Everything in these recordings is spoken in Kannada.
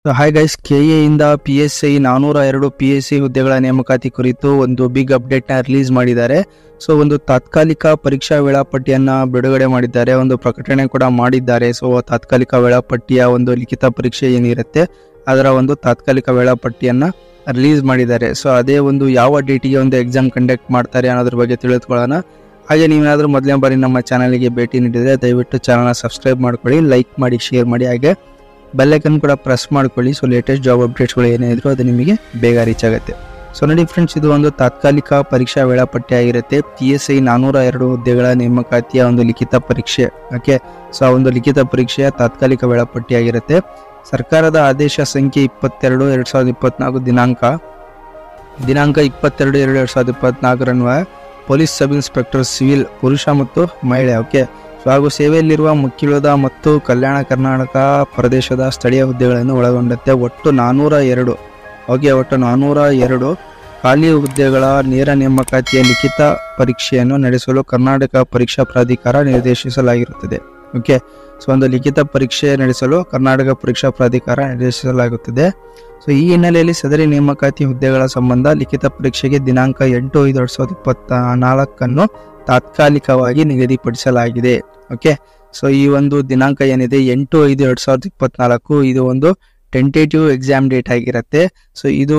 ಸೊ ಹಾಯ್ ಗೈಸ್, ಕೆಎ ಇಂದ PSI 402 PSI ಹುದ್ದೆಗಳ ನೇಮಕಾತಿ ಕುರಿತು ಒಂದು ಬಿಗ್ ಅಪ್ಡೇಟ್ ನ ರಿಲೀಸ್ ಮಾಡಿದ್ದಾರೆ. ಸೊ ಒಂದು ತಾತ್ಕಾಲಿಕ ಪರೀಕ್ಷಾ ವೇಳಾಪಟ್ಟಿಯನ್ನ ಬಿಡುಗಡೆ ಮಾಡಿದ್ದಾರೆ, ಒಂದು ಪ್ರಕಟಣೆ ಕೂಡ ಮಾಡಿದ್ದಾರೆ. ಸೊ ತಾತ್ಕಾಲಿಕ ವೇಳಾಪಟ್ಟಿಯ ಒಂದು ಲಿಖಿತ ಪರೀಕ್ಷೆ ಏನಿರುತ್ತೆ ಅದರ ಒಂದು ತಾತ್ಕಾಲಿಕ ವೇಳಾಪಟ್ಟಿಯನ್ನ ರಿಲೀಸ್ ಮಾಡಿದ್ದಾರೆ. ಸೊ ಅದೇ ಒಂದು ಯಾವ ಡೇಟಿಗೆ ಒಂದು ಎಕ್ಸಾಮ್ ಕಂಡಕ್ಟ್ ಮಾಡ್ತಾರೆ ಅನ್ನೋದ್ರ ಬಗ್ಗೆ ತಿಳಿದುಕೊಳ್ಳೋಣ. ಹಾಗೆ ನೀವೇನಾದ್ರೂ ಮೊದಲನೇ ಬಾರಿ ನಮ್ಮ ಚಾನಲ್ಗೆ ಭೇಟಿ ನೀಡಿದರೆ ದಯವಿಟ್ಟು ಚಾನಲ್ನ ಸಬ್ಸ್ಕ್ರೈಬ್ ಮಾಡ್ಕೊಳ್ಳಿ, ಲೈಕ್ ಮಾಡಿ, ಶೇರ್ ಮಾಡಿ, ಹಾಗೆ ಬೆಲ್ ಐಕನ್ ಕೂಡ ಪ್ರೆಸ್ ಮಾಡ್ಕೊಳ್ಳಿ. ಸೊ ಲೇಟೆಸ್ಟ್ ಜಾಬ್ ಅಪ್ಡೇಟ್ಸ್ಗಳು ಏನೇ ಇದ್ರು ಅದು ನಿಮಗೆ ಬೇಗ ರೀಚ್ ಆಗುತ್ತೆ. ಸೊ ನೋಡಿ ಫ್ರೆಂಡ್ಸ್, ಇದು ಒಂದು ತಾತ್ಕಾಲಿಕ ಪರೀಕ್ಷಾ ವೇಳಾಪಟ್ಟಿ ಆಗಿರುತ್ತೆ. PSI 402 ಹುದ್ದೆಗಳ ನೇಮಕಾತಿಯ ಒಂದು ಲಿಖಿತ ಪರೀಕ್ಷೆ. ಓಕೆ, ಸೊ ಆ ಒಂದು ಲಿಖಿತ ಪರೀಕ್ಷೆಯ ತಾತ್ಕಾಲಿಕ ವೇಳಾಪಟ್ಟಿ ಆಗಿರುತ್ತೆ. ಸರ್ಕಾರದ ಆದೇಶ ಸಂಖ್ಯೆ 22/2024 ದಿನಾಂಕ 22/2/2024 ಪೊಲೀಸ್ ಸಬ್ ಇನ್ಸ್ಪೆಕ್ಟರ್ ಸಿವಿಲ್ ಪುರುಷ ಮತ್ತು ಮಹಿಳೆ. ಓಕೆ, ಹಾಗೂ ಸೇವೆಯಲ್ಲಿರುವ ಮುಖ್ಯುಳಿದ ಮತ್ತು ಕಲ್ಯಾಣ ಕರ್ನಾಟಕ ಪ್ರದೇಶದ ಸ್ಥಳೀಯ ಹುದ್ದೆಗಳನ್ನು ಒಳಗೊಂಡಂತೆ ಒಟ್ಟು 402 ಒಟ್ಟು 402 ಖಾಲಿ ಹುದ್ದೆಗಳ ನೇರ ನೇಮಕಾತಿಯ ಲಿಖಿತ ಪರೀಕ್ಷೆಯನ್ನು ನಡೆಸಲು ಕರ್ನಾಟಕ ಪರೀಕ್ಷಾ ಪ್ರಾಧಿಕಾರ ನಿರ್ದೇಶಿಸಲಾಗಿರುತ್ತದೆ. ಓಕೆ, ಸೊ ಒಂದು ಲಿಖಿತ ಪರೀಕ್ಷೆ ನಡೆಸಲು ಕರ್ನಾಟಕ ಪರೀಕ್ಷಾ ಪ್ರಾಧಿಕಾರ ನಿರ್ದೇಶಿಸಲಾಗುತ್ತದೆ. ಸೊ ಈ ಹಿನ್ನೆಲೆಯಲ್ಲಿ ಸದರಿ ನೇಮಕಾತಿ ಹುದ್ದೆಗಳ ಸಂಬಂಧ ಲಿಖಿತ ಪರೀಕ್ಷೆಗೆ ದಿನಾಂಕ 8/5/2024 ತಾತ್ಕಾಲಿಕವಾಗಿ ನಿಗದಿಪಡಿಸಲಾಗಿದೆ. ಓಕೆ, ಸೊ ಈ ಒಂದು ದಿನಾಂಕ ಏನಿದೆ 8/5/2024 ಇದು ಒಂದು ಟೆಂಟೇಟಿವ್ ಎಕ್ಸಾಮ್ ಡೇಟ್ ಆಗಿರುತ್ತೆ. ಸೊ ಇದು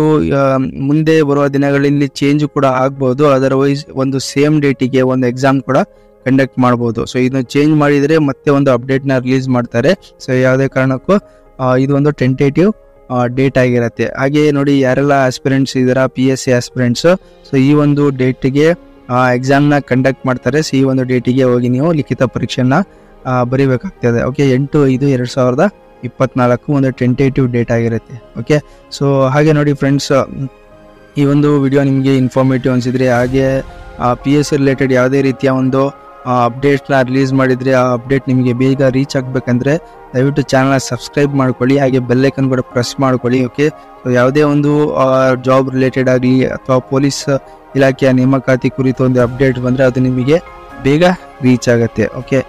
ಮುಂದೆ ಬರುವ ದಿನಗಳಲ್ಲಿ ಚೇಂಜ್ ಕೂಡ ಆಗ್ಬೋದು, ಅದರ್ವೈಸ್ ಒಂದು ಸೇಮ್ ಡೇಟಿಗೆ ಒಂದು ಎಕ್ಸಾಮ್ ಕೂಡ ಕಂಡಕ್ಟ್ ಮಾಡ್ಬೋದು. ಸೊ ಇದನ್ನು ಚೇಂಜ್ ಮಾಡಿದರೆ ಮತ್ತೆ ಒಂದು ಅಪ್ಡೇಟ್ನ ರಿಲೀಸ್ ಮಾಡ್ತಾರೆ. ಸೊ ಯಾವುದೇ ಕಾರಣಕ್ಕೂ ಇದು ಒಂದು ಟೆಂಟೇಟಿವ್ ಡೇಟ್ ಆಗಿರುತ್ತೆ. ಹಾಗೆ ನೋಡಿ, ಯಾರೆಲ್ಲ ಆಸ್ಪಿರೆಂಟ್ಸ್ ಇದ್ದಾರಾ PSI ಆಸ್ಪಿರೆಂಟ್ಸ್, ಸೊ ಈ ಒಂದು ಡೇಟಿಗೆ ಎಕ್ಸಾಮ್ನ ಕಂಡಕ್ಟ್ ಮಾಡ್ತಾರೆ. ಸೊ ಈ ಒಂದು ಡೇಟಿಗೆ ಹೋಗಿ ನೀವು ಲಿಖಿತ ಪರೀಕ್ಷೆನ ಬರೀಬೇಕಾಗ್ತದೆ. ಓಕೆ, 8/5/2024 ಒಂದು ಟೆಂಟೇಟಿವ್ ಡೇಟ್ ಆಗಿರುತ್ತೆ. ಓಕೆ, ಸೊ ಹಾಗೆ ನೋಡಿ ಫ್ರೆಂಡ್ಸ್, ಈ ಒಂದು ವಿಡಿಯೋ ನಿಮಗೆ ಇನ್ಫಾರ್ಮೇಟಿವ್ ಅನಿಸಿದ್ರೆ, ಹಾಗೆ PSI ರಿಲೇಟೆಡ್ ಯಾವುದೇ ರೀತಿಯ ಒಂದು ಅಪ್ಡೇಟ್ನ ರಿಲೀಸ್ ಮಾಡಿದರೆ ಆ ಅಪ್ಡೇಟ್ ನಿಮಗೆ ಬೇಗ ರೀಚ್ ಆಗಬೇಕಂದ್ರೆ ದಯವಿಟ್ಟು ಚಾನಲ್ನ ಸಬ್ಸ್ಕ್ರೈಬ್ ಮಾಡ್ಕೊಳ್ಳಿ, ಹಾಗೆ ಬೆಲ್ ಐಕನ್ ಕೂಡ ಪ್ರೆಸ್ ಮಾಡ್ಕೊಳ್ಳಿ. ಓಕೆ, ಸೊ ಯಾವುದೇ ಒಂದು ಜಾಬ್ ರಿಲೇಟೆಡ್ ಆಗಲಿ ಅಥವಾ ಪೊಲೀಸ್ ಇಲಾಖೆಯ ನೇಮಕಾತಿ ಕುರಿತು ಒಂದು ಅಪ್ಡೇಟ್ ಬಂದರೆ ಅದು ನಿಮಗೆ ಬೇಗ ರೀಚ್ ಆಗುತ್ತೆ. ಓಕೆ.